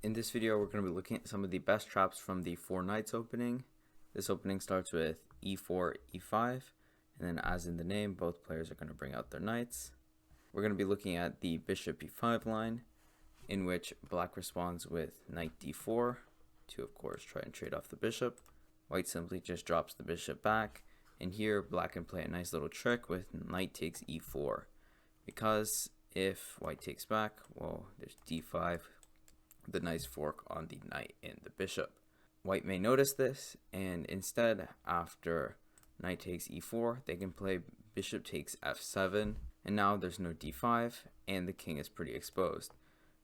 In this video, we're going to be looking at some of the best traps from the 4 knights opening. This opening starts with e4, e5, and then as in the name, both players are going to bring out their knights. We're going to be looking at the bishop e5 line, in which black responds with knight d4 to, of course, try and trade off the bishop. White simply just drops the bishop back, and here black can play a nice little trick with knight takes e4. Because if white takes back, well, there's d5, the nice fork on the knight and the bishop. White may notice this, and instead, after knight takes e4, they can play bishop takes f7, and now there's no d5, and the king is pretty exposed.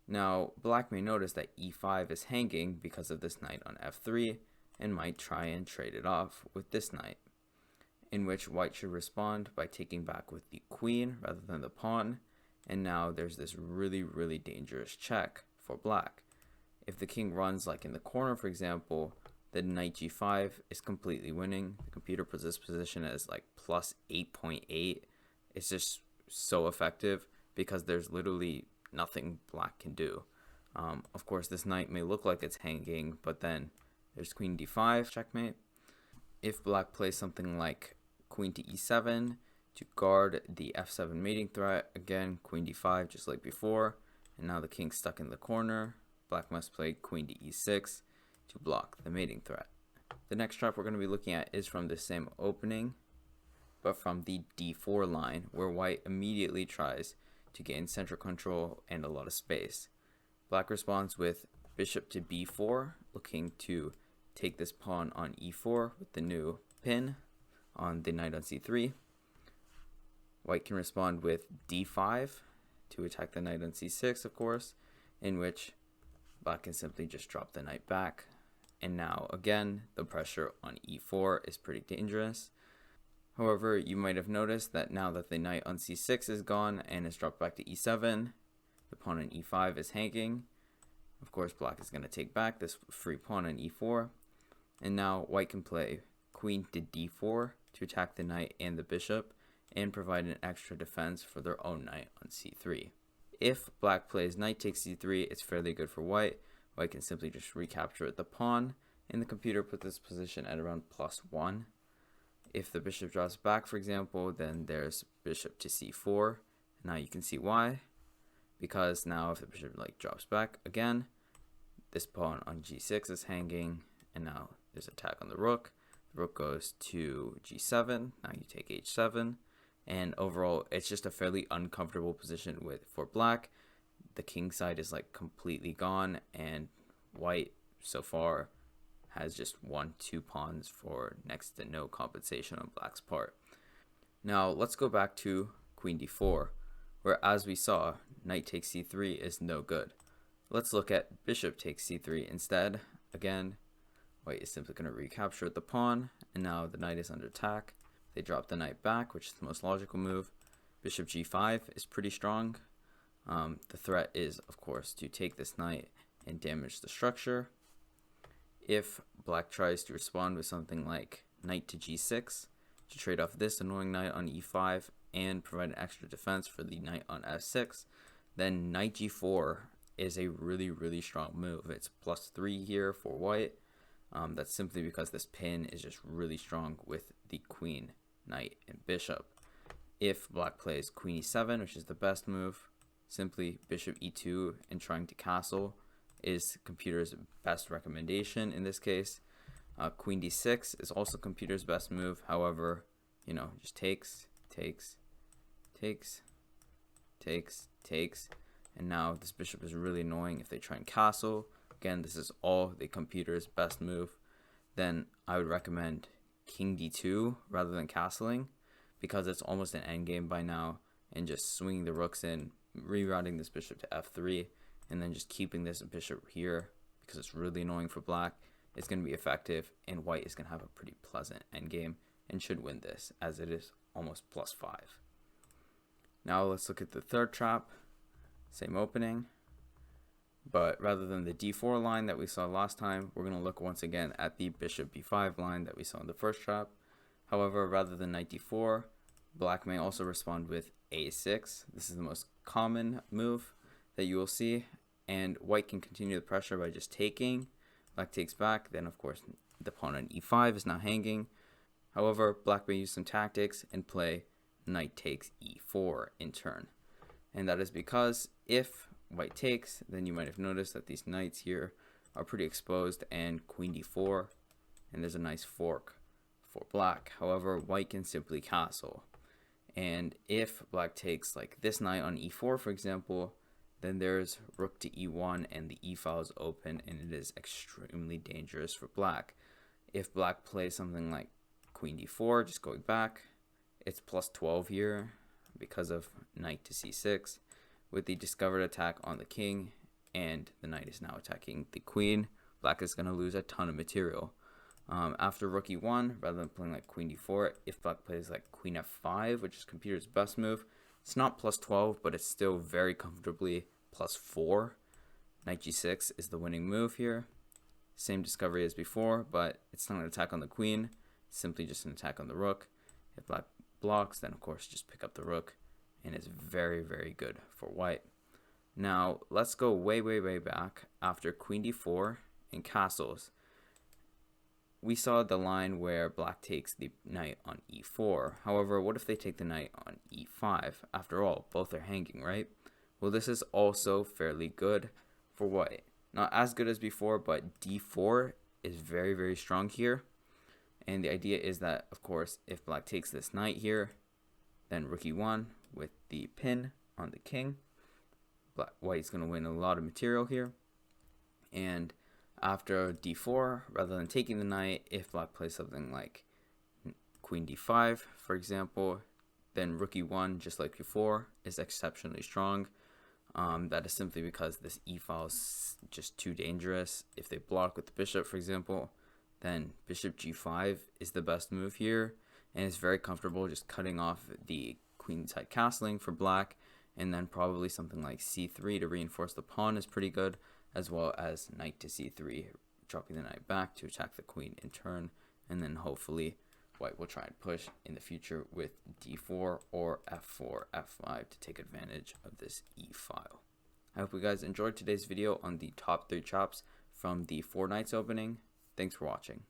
Now, black may notice that e5 is hanging because of this knight on f3, and might try and trade it off with this knight, in which white should respond by taking back with the queen rather than the pawn, and now there's this really dangerous check for black. If the king runs like in the corner, for example, then knight g5 is completely winning. The computer puts this position as like plus 8.8. It's just so effective because there's literally nothing black can do. Of course, this knight may look like it's hanging, but then there's queen d5, checkmate. If black plays something like queen to e7 to guard the f7 mating threat, again, queen d5 just like before, and now the king's stuck in the corner. Black must play queen to e6 to block the mating threat. The next trap we're going to be looking at is from the same opening, but from the d4 line, where white immediately tries to gain central control and a lot of space. Black responds with bishop to b4, looking to take this pawn on e4 with the new pin on the knight on c3. White can respond with d5 to attack the knight on c6, of course, in which black can simply just drop the knight back. And now, again, the pressure on e4 is pretty dangerous. However, you might have noticed that now that the knight on c6 is gone and is dropped back to e7, the pawn on e5 is hanging. Of course, black is going to take back this free pawn on e4. And now white can play queen to d4 to attack the knight and the bishop and provide an extra defense for their own knight on c3. If black plays knight takes c3, it's fairly good for white. White can simply just recapture the pawn, and the computer puts this position at around +1. If the bishop drops back, for example, then there's bishop to c4. Now you can see why. Because now if the bishop drops back again, this pawn on g6 is hanging, and now there's attack on the rook. The rook goes to g7. Now you take h7. And overall, it's just a fairly uncomfortable position for black. The king side is completely gone, and white so far has just won 2 pawns for next to no compensation on black's part. Now let's go back to queen d4, where as we saw, knight takes c3 is no good. Let's look at bishop takes c3 instead. Again, white is simply going to recapture the pawn, and now the knight is under attack. They drop the knight back, which is the most logical move. Bishop g5 is pretty strong. The threat is, of course, to take this knight and damage the structure. If black tries to respond with something like knight to g6 to trade off this annoying knight on e5 and provide an extra defense for the knight on f6, then knight g4 is a really strong move. It's +3 here for white. That's simply because this pin is just really strong with the queen, knight, and bishop. If black plays queen e7, which is the best move, simply bishop e2 and trying to castle is computer's best recommendation in this case. Queen d6 is also computer's best move. However, just takes, and now this bishop is really annoying if they try and castle. Again, this is all the computer's best move. Then I would recommend king d2 rather than castling, because it's almost an endgame by now, and just swinging the rooks in, rerouting this bishop to f3, and then just keeping this bishop here because it's really annoying for black. It's going to be effective, and white is going to have a pretty pleasant endgame and should win this, as it is almost +5. Now let's look at the third trap. Same opening, but rather than the d4 line that we saw last time, we're going to look once again at the bishop b5 line that we saw in the first trap. However, rather than knight d4, black may also respond with a6. This is the most common move that you will see, and white can continue the pressure by just taking. Black takes back, then of course the pawn on e5 is now hanging. However, black may use some tactics and play knight takes e4 in turn. And that is because if white takes, then you might have noticed that these knights here are pretty exposed, and queen d4, and there's a nice fork for black. However, white can simply castle. And if black takes like this knight on e4, for example, then there's rook to e1 and the e file is open, and it is extremely dangerous for black. If black plays something like queen d4, just going back, it's plus 12 here because of knight to c6 with the discovered attack on the king, and the knight is now attacking the queen. Black is going to lose a ton of material. After rook e1, rather than playing like queen d4, if black plays like queen f5, which is computer's best move, it's not plus 12, but it's still very comfortably plus 4. Knight g6 is the winning move here. Same discovery as before, but it's not an attack on the queen, simply just an attack on the rook. If black blocks, then of course just pick up the rook, and it's very, very good for white. Now let's go way back. After queen d4 and castles, we saw the line where black takes the knight on e4. However, what if they take the knight on e5? After all, both are hanging, right? Well, this is also fairly good for white. Not as good as before, but d4 is very, very strong here. And the idea is that, of course, if black takes this knight here, then rook e1 with the pin on the king, white is going to win a lot of material here. And after d4, rather than taking the knight, if black plays something like queen d5, for example, then rook e1, just like before, is exceptionally strong. That is simply because this e file is just too dangerous. If they block with the bishop, for example, then bishop g5 is the best move here, and it's very comfortable just cutting off the queenside castling for black, and then probably something like c3 to reinforce the pawn is pretty good, as well as knight to c3, dropping the knight back to attack the queen in turn, and then hopefully white will try and push in the future with d4 or f4, f5 to take advantage of this e file. I hope you guys enjoyed today's video on the top 3 chops from the 4 Knights opening. Thanks for watching.